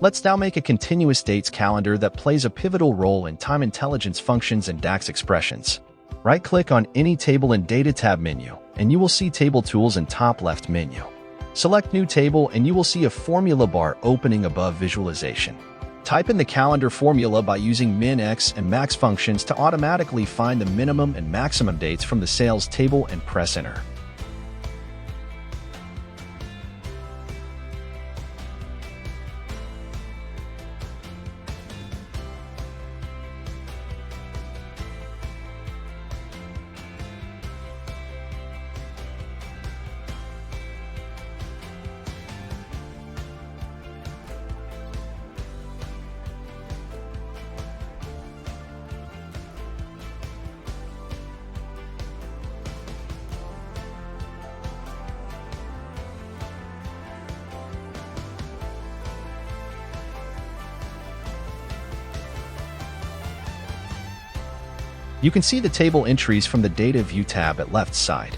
Let's now make a continuous dates calendar that plays a pivotal role in time intelligence functions and DAX expressions. Right-click on any table in Data tab menu, and you will see Table Tools in top left menu. Select New Table and you will see a formula bar opening above Visualization. Type in the calendar formula by using min, x, and max functions to automatically find the minimum and maximum dates from the sales table and press Enter. You can see the table entries from the Data View tab at left side.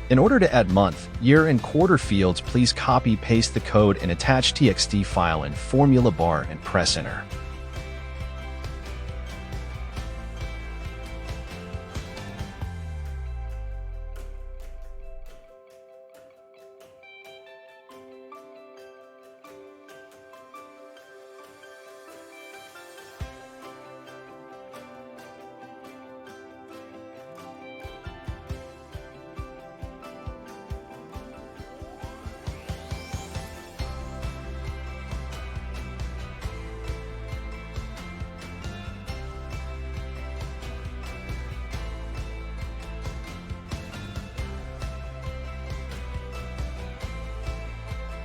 In order to add month, year, and quarter fields, please copy-paste the code and attach TXT file in formula bar and press Enter.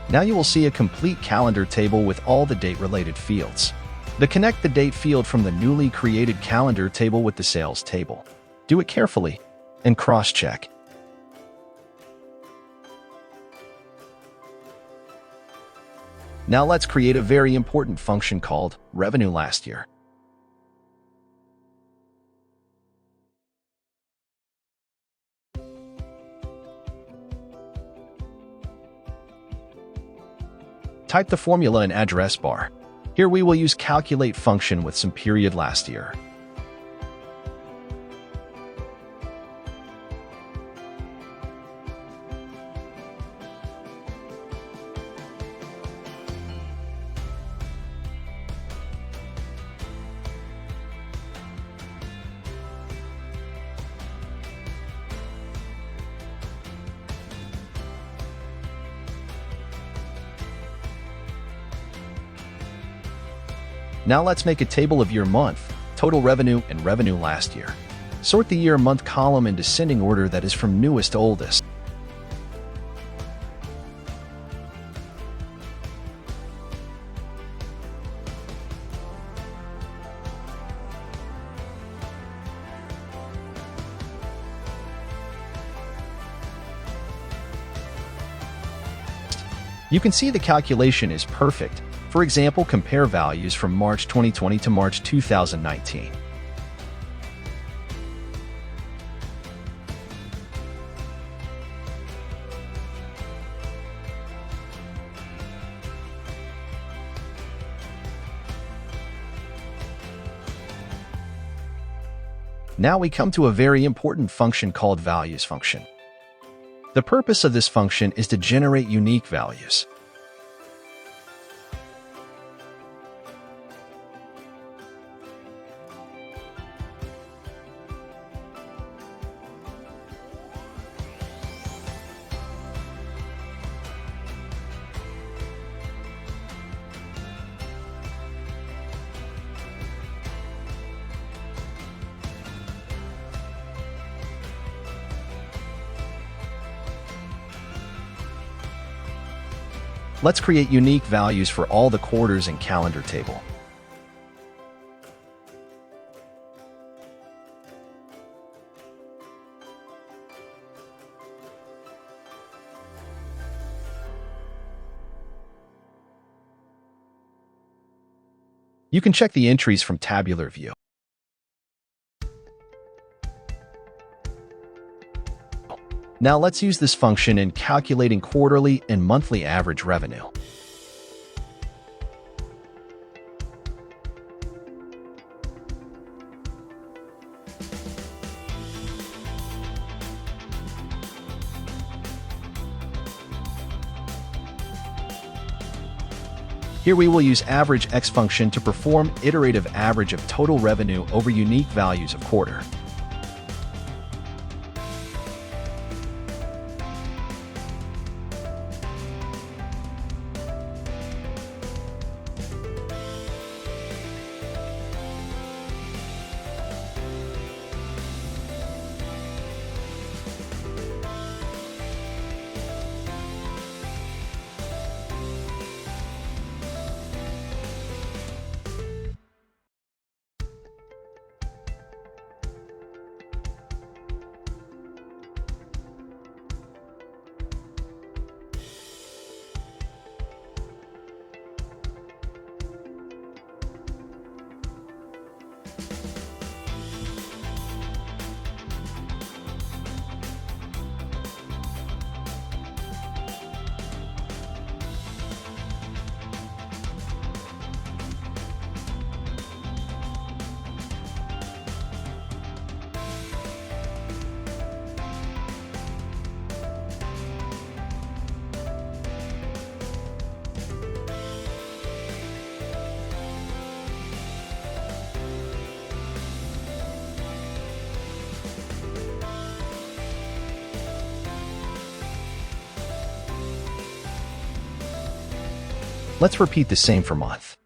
Now you will see a complete calendar table with all the date-related fields. Connect the date field from the newly created calendar table with the sales table. Do it carefully and cross-check. Now let's create a very important function called Revenue Last Year. Type the formula in address bar. Here we will use calculate function with some period last year. Now let's make a table of year month, total revenue, and revenue last year. Sort the year month column in descending order, that is from newest to oldest. You can see the calculation is perfect. For example, compare values from March 2020 to March 2019. Now we come to a very important function called values function. The purpose of this function is to generate unique values. Let's create unique values for all the quarters in calendar table. You can check the entries from tabular view. Now let's use this function in calculating quarterly and monthly average revenue. Here we will use average x function to perform iterative average of total revenue over unique values of quarter. Let's repeat the same for month.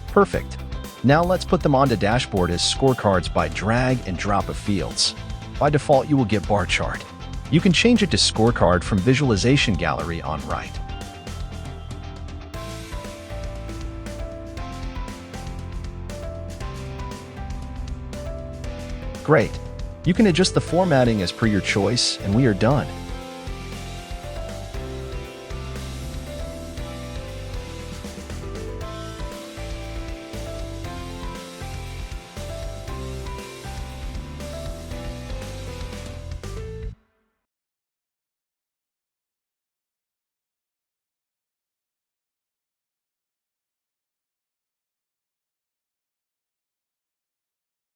Perfect. Now let's put them onto dashboard as scorecards by drag and drop of fields. By default, you will get bar chart. You can change it to scorecard from visualization gallery on right. Great. You can adjust the formatting as per your choice, and we are done.